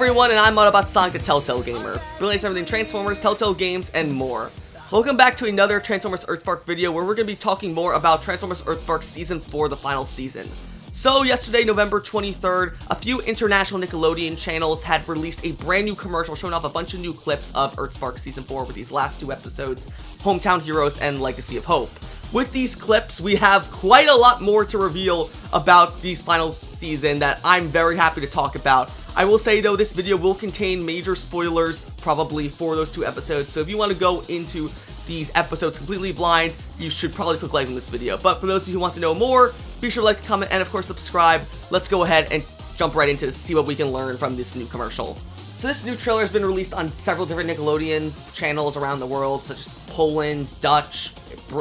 everyone, and I'm Autobot Sonic the Telltale Gamer. Relates everything Transformers, Telltale games, and more. Welcome back to another Transformers EarthSpark video where we're going to be talking more about Transformers EarthSpark Season 4, the final season. So yesterday, November 23rd, a few international Nickelodeon channels had released a brand new commercial showing off a bunch of new clips of EarthSpark Season 4 with these last two episodes, Hometown Heroes and Legacy of Hope. With these clips, we have quite a lot more to reveal about these final season that I'm very happy to talk about. I will say though, this video will contain major spoilers probably for those two episodes, so if you want to go into these episodes completely blind, you should probably click like on this video. But for those of you who want to know more, be sure to like, comment, and of course subscribe. Let's go ahead and jump right into this, see what we can learn from this new commercial. So this new trailer has been released on several different Nickelodeon channels around the world, such as Poland, Dutch,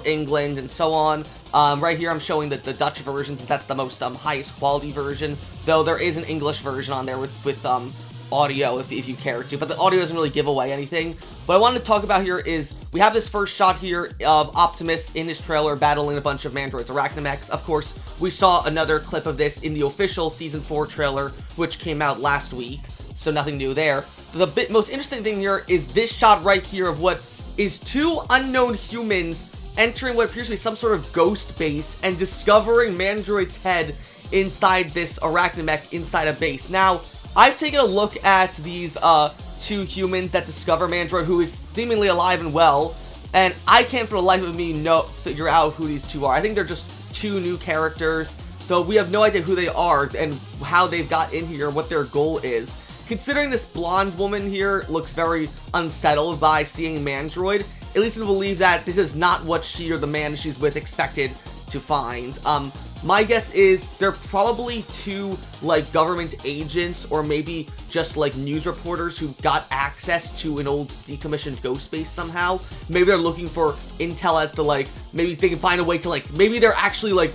England, and so on. Right here I'm showing the Dutch version, since that's the most highest quality version, though there is an English version on there with audio if you care to, but the audio doesn't really give away anything. What I wanted to talk about here is we have this first shot here of Optimus in his trailer battling a bunch of Mandroids, Arachnamechs. Of course, we saw another clip of this in the official Season 4 trailer, which came out last week, so nothing new there. The most interesting thing here is this shot right here of what is two unknown humans entering what appears to be some sort of ghost base and discovering Mandroid's head inside this Arachnamech inside a base. Now, I've taken a look at these two humans that discover Mandroid, who is seemingly alive and well, and I can't for the life of me figure out who these two are. I think they're just two new characters, though we have no idea who they are and how they've got in here, what their goal is. Considering this blonde woman here looks very unsettled by seeing Mandroid, it leads me to believe that this is not what she or the man she's with expected to find. My guess is they're probably two, like, government agents or maybe just, like, news reporters who got access to an old decommissioned ghost base somehow. Maybe they're looking for intel as to, like, maybe they can find a way to, like, maybe they're actually, like,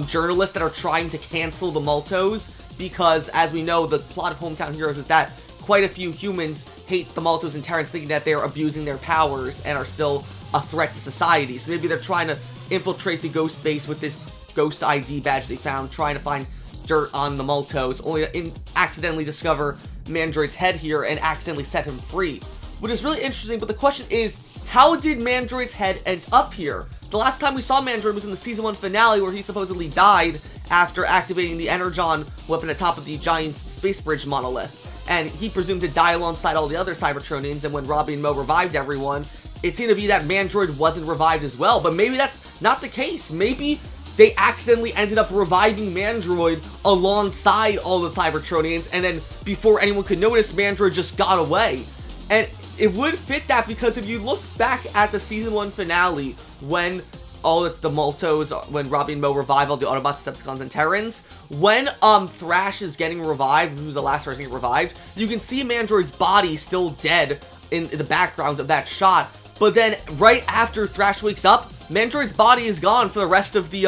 journalists that are trying to cancel the Maltos, because, as we know, the plot of Hometown Heroes is that quite a few humans hate the Maltos and Terrans, thinking that they're abusing their powers and are still a threat to society. So maybe they're trying to infiltrate the ghost base with this ghost ID badge they found, trying to find dirt on the Maltos, only to accidentally discover Mandroid's head here and accidentally set him free, which is really interesting. But the question is, how did Mandroid's head end up here? The last time we saw Mandroid was in the Season 1 finale, where he supposedly died after activating the Energon weapon atop of the giant space bridge monolith, and he presumed to die alongside all the other Cybertronians. And when Robbie and Mo revived everyone, it seemed to be that Mandroid wasn't revived as well. But maybe that's not the case. Maybe they accidentally ended up reviving Mandroid alongside all the Cybertronians, and then before anyone could notice, Mandroid just got away. And it would fit that, because if you look back at the Season 1 finale, when all the Maltos, when Robbie and Mo revive all the Autobots, Decepticons, and Terrans, when Thrash is getting revived, who's the last person to get revived, you can see Mandroid's body still dead in the background of that shot. But then right after Thrash wakes up, Mandroid's body is gone for the rest of the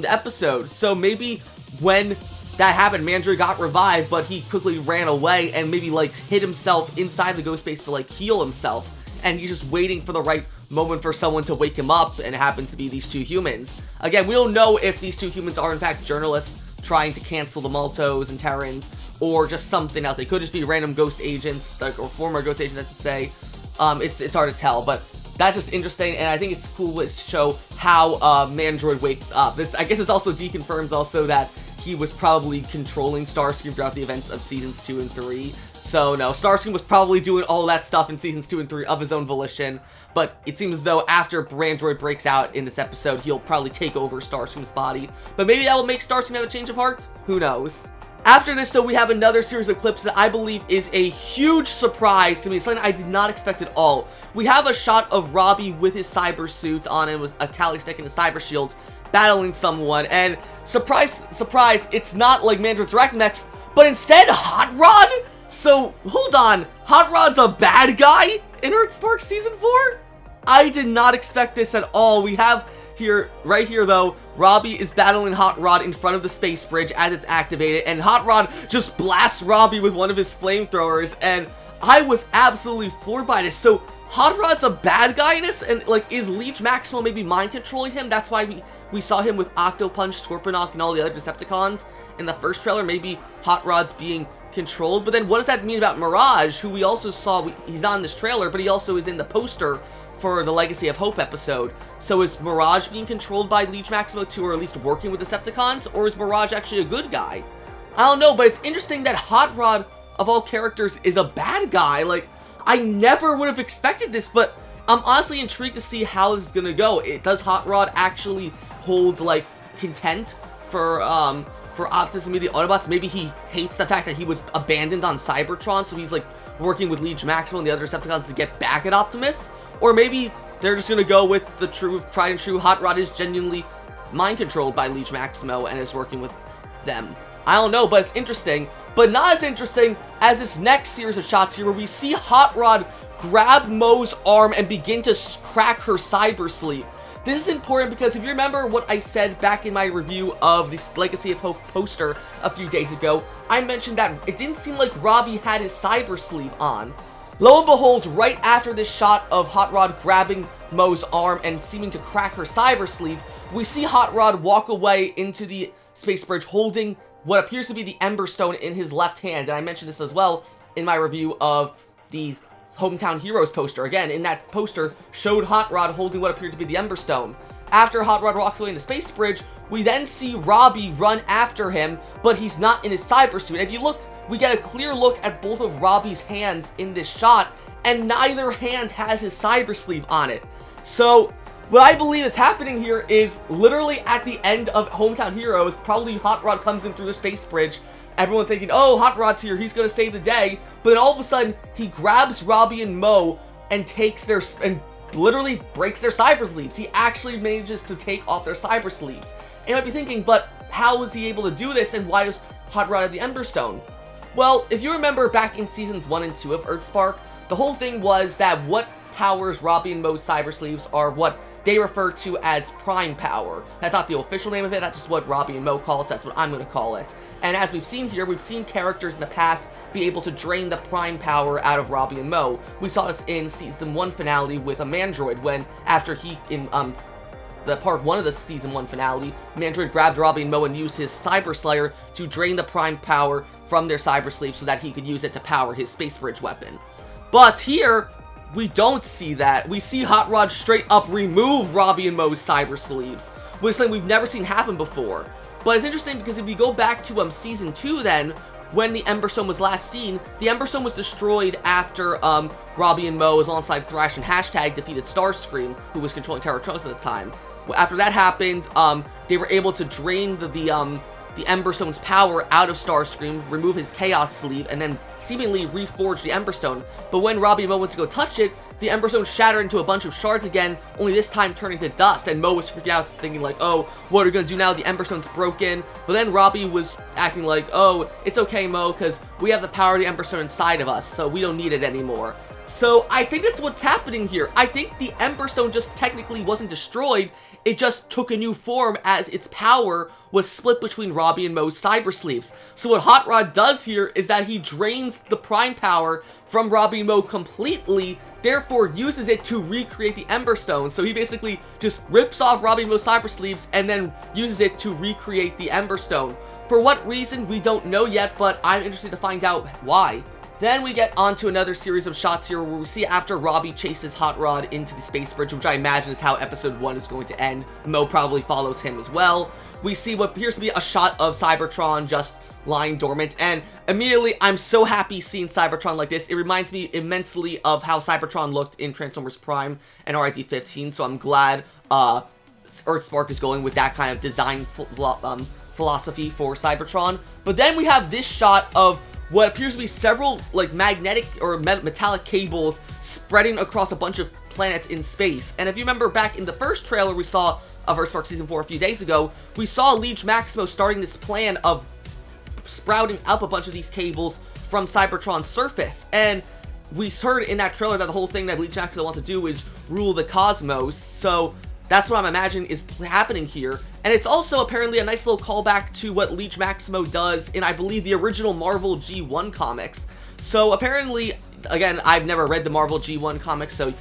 episode. So maybe when that happened, Mandroid got revived, but he quickly ran away and maybe, like, hid himself inside the ghost base to, like, heal himself. And he's just waiting for the right moment for someone to wake him up, and it happens to be these two humans. Again, we don't know if these two humans are in fact journalists trying to cancel the Maltos and Terrans, or just something else. They could just be random ghost agents, like, or former ghost agents, as to say. It's hard to tell, but that's just interesting, and I think it's cool to show how Mandroid wakes up. This, I guess, this also deconfirms also that he was probably controlling Starscream throughout the events of Seasons 2 and 3. So, no, Starscream was probably doing all that stuff in Seasons 2 and 3 of his own volition, but it seems as though after Mandroid breaks out in this episode, he'll probably take over Starscream's body. But maybe that will make Starscream have a change of heart? Who knows? After this, though, we have another series of clips that I believe is a huge surprise to me. It's something I did not expect at all. We have a shot of Robbie with his cyber suit on, and with a Kali stick and a cyber shield, battling someone, and surprise, surprise, it's not like Mandroid's Arachnamechs, but instead Hot Rod? So, hold on, Hot Rod's a bad guy in EarthSpark Season 4? I did not expect this at all. We have here, right here though, Robbie is battling Hot Rod in front of the space bridge as it's activated, and Hot Rod just blasts Robbie with one of his flamethrowers, and I was absolutely floored by this. So Hot Rod's a bad guy in this, and, like, is Leech Maximo maybe mind controlling him? That's why we we saw him with Octopunch, Scorponok, and all the other Decepticons in the first trailer, maybe Hot Rod's being controlled. But then what does that mean about Mirage, who we also saw, he's not in this trailer, but he also is in the poster for the Legacy of Hope episode. So is Mirage being controlled by Liege Maximo too, or at least working with Decepticons, or is Mirage actually a good guy? I don't know, but it's interesting that Hot Rod, of all characters, is a bad guy. Like, I never would have expected this, but I'm honestly intrigued to see how this is gonna go. Does Hot Rod actually hold, like, content for Optimus and maybe the Autobots? Maybe he hates the fact that he was abandoned on Cybertron, so he's, like, working with Liege Maximo and the other Decepticons to get back at Optimus? Or maybe they're just gonna go with the tried and true Hot Rod is genuinely mind-controlled by Liege Maximo and is working with them. I don't know, but it's interesting. But not as interesting as this next series of shots here, where we see Hot Rod grab Moe's arm and begin to crack her cyber sleeve. This is important because if you remember what I said back in my review of the Legacy of Hope poster a few days ago, I mentioned that it didn't seem like Robbie had his cyber sleeve on. Lo and behold, right after this shot of Hot Rod grabbing Moe's arm and seeming to crack her cyber sleeve, we see Hot Rod walk away into the space bridge holding what appears to be the Emberstone in his left hand. And I mentioned this as well in my review of the Hometown Heroes poster. Again, in that poster, showed Hot Rod holding what appeared to be the Emberstone. After Hot Rod walks away in the space bridge, we then see Robbie run after him, but he's not in his cyber suit. If you look, we get a clear look at both of Robbie's hands in this shot, and neither hand has his cyber sleeve on it. So what I believe is happening here is literally at the end of Hometown Heroes, probably Hot Rod comes in through the space bridge, everyone thinking, oh, Hot Rod's here, he's gonna save the day, but then all of a sudden, he grabs Robbie and Moe and takes their, and literally breaks their cyber sleeves. He actually manages to take off their cyber sleeves. And you might be thinking, but how is he able to do this, and why does Hot Rod have the Emberstone? Well, if you remember back in Seasons 1 and 2 of EarthSpark, the whole thing was that what powers Robbie and Moe's cyber sleeves are what they refer to as prime power. That's not the official name of it, that's just what Robbie and Moe call it, so that's what I'm going to call it. And as we've seen here, we've seen characters in the past be able to drain the prime power out of Robbie and Moe. We saw this in Season 1 finale with a Mandroid, when after he, in the part 1 of the Season 1 finale, Mandroid grabbed Robbie and Moe and used his Cyber Slayer to drain the prime power from their cyber sleeve so that he could use it to power his space bridge weapon. But here, we don't see that. We see Hot Rod straight up remove Robbie and Moe's cyber sleeves, which is something we've never seen happen before. But it's interesting because if we go back to Season 2 then, when the Emberstone was last seen, the Emberstone was destroyed after Robbie and Moe, alongside Thrash and Hashtag, defeated Starscream, who was controlling Terratronis at the time. After that happened, they were able to drain the Emberstone's power out of Starscream, remove his Chaos Sleeve, and then seemingly reforge the Emberstone. But when Robbie and Moe went to go touch it, the Emberstone shattered into a bunch of shards again, only this time turning to dust, and Moe was freaking out, thinking like, oh, what are we gonna do now? The Emberstone's broken. But then Robbie was acting like, oh, it's okay, Moe, because we have the power of the Emberstone inside of us, so we don't need it anymore. So I think that's what's happening here. I think the Emberstone just technically wasn't destroyed, it just took a new form as its power was split between Robbie and Moe's cyber sleeves. So what Hot Rod does here is that he drains the prime power from Robbie and Moe completely, therefore uses it to recreate the Emberstone. So he basically just rips off Robbie and Moe's cyber sleeves and then uses it to recreate the Emberstone. For what reason, we don't know yet, but I'm interested to find out why. Then we get onto another series of shots here where we see after Robbie chases Hot Rod into the space bridge, which I imagine is how episode 1 is going to end. Moe probably follows him as well. We see what appears to be a shot of Cybertron just lying dormant, and immediately I'm so happy seeing Cybertron like this. It reminds me immensely of how Cybertron looked in Transformers Prime and RID-15, so I'm glad EarthSpark is going with that kind of design philosophy for Cybertron. But then we have this shot of what appears to be several like magnetic or metallic cables spreading across a bunch of planets in space. And if you remember back in the first trailer we saw of EarthSpark Season 4 a few days ago, we saw Liege Maximo starting this plan of sprouting up a bunch of these cables from Cybertron's surface. And we heard in that trailer that the whole thing that Liege Maximo wants to do is rule the cosmos. So that's what I'm imagining is happening here. And it's also apparently a nice little callback to what Liege Maximo does in, I believe, the original Marvel G1 comics. So apparently, again, I've never read the Marvel G1 comics, so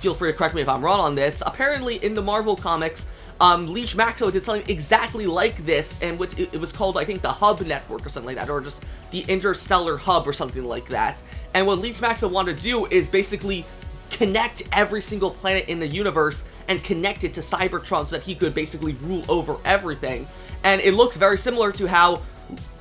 feel free to correct me if I'm wrong on this. Apparently, in the Marvel comics, Leech Maximo did something exactly like this, and which it was called, I think, the Hub Network or something like that, or just the Interstellar Hub or something like that. And what Leech Maximo wanted to do is basically connect every single planet in the universe and connect it to Cybertron so that he could basically rule over everything. And it looks very similar to how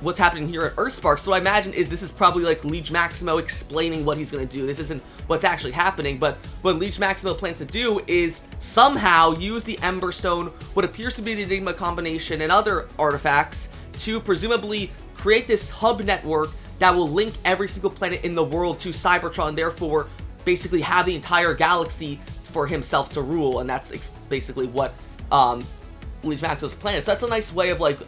what's happening here at EarthSpark. So I imagine this is probably like Leech Maximo explaining what he's going to do. This isn't what's actually happening, but what Leech Maximo plans to do is somehow use the Emberstone, what appears to be the Enigma combination, and other artifacts to presumably create this hub network that will link every single planet in the world to Cybertron, therefore basically have the entire galaxy for himself to rule. And that's basically what Leech Maximo's plan is. So that's a nice way of like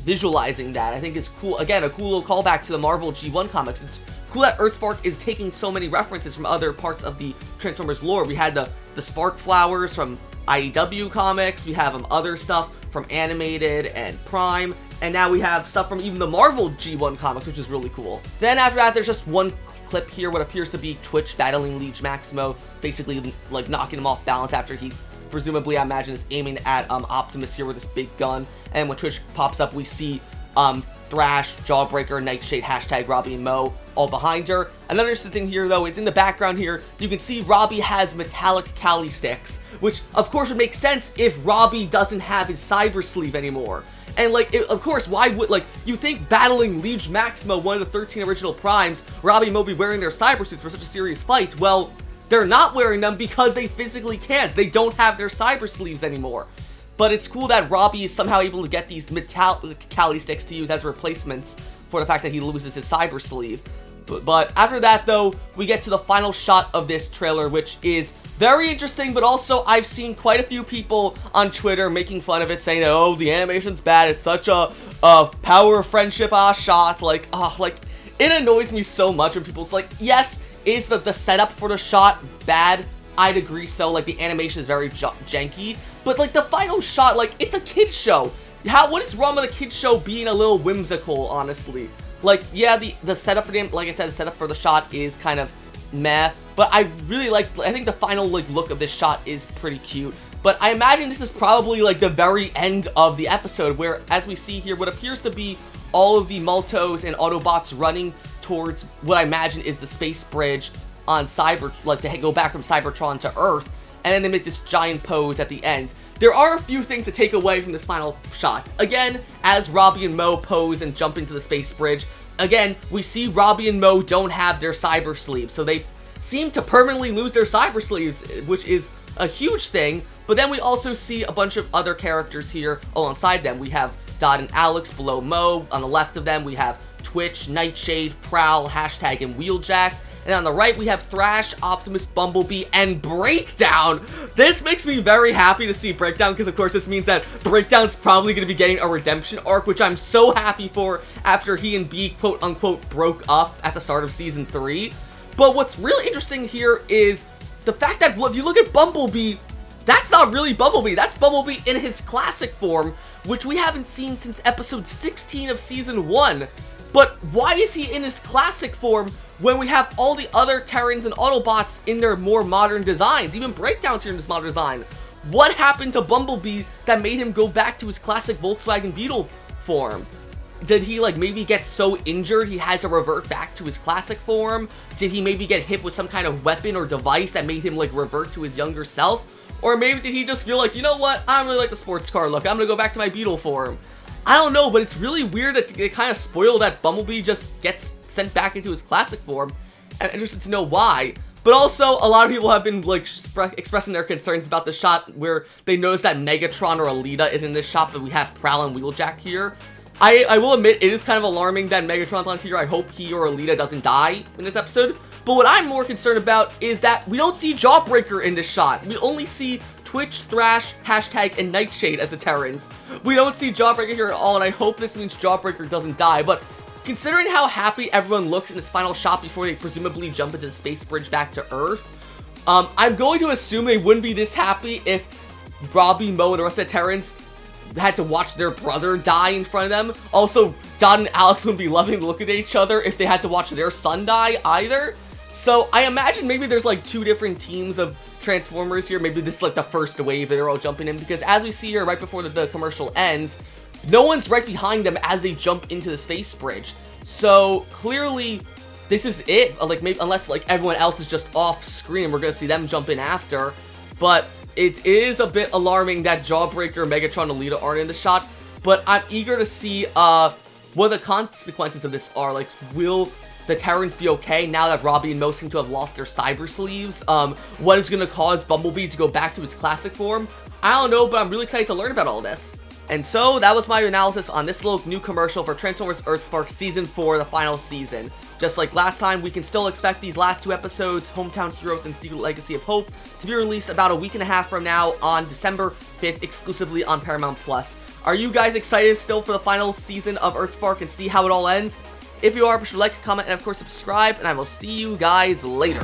visualizing that. I think is cool. Again, a cool little callback to the Marvel G1 comics. It's cool that EarthSpark is taking so many references from other parts of the Transformers lore. We had the Spark Flowers from IDW comics, we have other stuff from Animated and Prime, and now we have stuff from even the Marvel G1 comics, which is really cool. Then after that, there's just one clip here, what appears to be Twitch battling Leech Maximo, basically like knocking him off balance after he presumably, I imagine, is aiming at Optimus here with this big gun. And when Twitch pops up, we see Thrash, Jawbreaker, Nightshade, hashtag Robbie and Mo all behind her. Another interesting thing here, though, is in the background here, you can see Robbie has metallic Kali sticks, which of course would make sense if Robbie doesn't have his cyber sleeve anymore. And like, of course, why would, like, you think battling Leech Maximo, one of the 13 original primes, Robbie and Mo be wearing their cyber suits for such a serious fight? Well, they're not wearing them because they physically can't. They don't have their cyber sleeves anymore. But it's cool that Robbie is somehow able to get these metallic Kali sticks to use as replacements for the fact that he loses his cyber sleeve. But after that, though, we get to the final shot of this trailer, which is very interesting, but also I've seen quite a few people on Twitter making fun of it, saying, oh, the animation's bad, it's such a power of friendship shot, like, it annoys me so much when people's like, yes, is the setup for the shot bad? I'd agree so, like, the animation is very janky, but, like, the final shot, like, it's a kid's show. What is wrong with a kid's show being a little whimsical, honestly? Like, yeah, the setup for the, like I said, the setup for the shot is kind of meh, but I really like, I think the final, like, look of this shot is pretty cute. But I imagine this is probably, like, the very end of the episode, where, as we see here, what appears to be all of the Multos and Autobots running towards what I imagine is the space bridge on to go back from Cybertron to Earth, and then they make this giant pose at the end. There are a few things to take away from this final shot. Again, as Robbie and Mo pose and jump into the space bridge, again, we see Robbie and Mo don't have their cyber sleeves, so they seem to permanently lose their cyber sleeves, which is a huge thing. But then we also see a bunch of other characters here alongside them. We have Dot and Alex below Mo. On the left of them, we have Twitch, Nightshade, Prowl, hashtag, and Wheeljack. And on the right, we have Thrash, Optimus, Bumblebee, and Breakdown. This makes me very happy to see Breakdown, because of course this means that Breakdown's probably going to be getting a redemption arc, which I'm so happy for after he and B, quote-unquote, broke up at the start of Season 3. But what's really interesting here is the fact that, well, if you look at Bumblebee, that's not really Bumblebee. That's Bumblebee in his classic form, which we haven't seen since episode 16 of Season 1. But why is he in his classic form when we have all the other Terrans and Autobots in their more modern designs? Even Breakdown's here in his modern design. What happened to Bumblebee that made him go back to his classic Volkswagen Beetle form? Did he, like, maybe get so injured he had to revert back to his classic form? Did he maybe get hit with some kind of weapon or device that made him, like, revert to his younger self? Or maybe did he just feel like, you know what, I don't really like the sports car look, I'm gonna go back to my Beetle form. I don't know, but it's really weird that they kind of spoil that Bumblebee just gets sent back into his classic form. And I'm interested to know why. But also, a lot of people have been, like, expressing their concerns about the shot where they notice that Megatron or Alita is in this shot, but we have Prowl and Wheeljack here. I will admit, it is kind of alarming that Megatron's on here. I hope he or Alita doesn't die in this episode. But what I'm more concerned about is that we don't see Jawbreaker in this shot. We only see Twitch, Thrash, hashtag, and Nightshade as the Terrans. We don't see Jawbreaker here at all, and I hope this means Jawbreaker doesn't die. But considering how happy everyone looks in this final shot before they presumably jump into the space bridge back to Earth, I'm going to assume they wouldn't be this happy if Robbie, Mo, and the rest of the Terrans had to watch their brother die in front of them. Also, Dot and Alex wouldn't be loving to look at each other if they had to watch their son die either. So I imagine maybe there's like two different teams of Transformers here. Maybe this is like the first wave that they're all jumping in, because as we see here right before the commercial ends, no one's right behind them as they jump into the space bridge. So clearly this is it, like maybe unless like everyone else is just off screen, we're gonna see them jump in after. But it is a bit alarming that Jawbreaker, Megatron, and Alita aren't in the shot. But I'm eager to see what the consequences of this are. Like, will the Terrans be okay now that Robbie and Mo seem to have lost their cyber sleeves? What is going to cause Bumblebee to go back to his classic form? I don't know, but I'm really excited to learn about all this. And so, that was my analysis on this little new commercial for Transformers EarthSpark Season 4, the final season. Just like last time, we can still expect these last 2 episodes, Hometown Heroes and Secret Legacy of Hope, to be released about a week and a half from now on December 5th, exclusively on Paramount+. Are you guys excited still for the final season of EarthSpark and see how it all ends? If you are, be sure to like, comment, and of course subscribe, and I will see you guys later.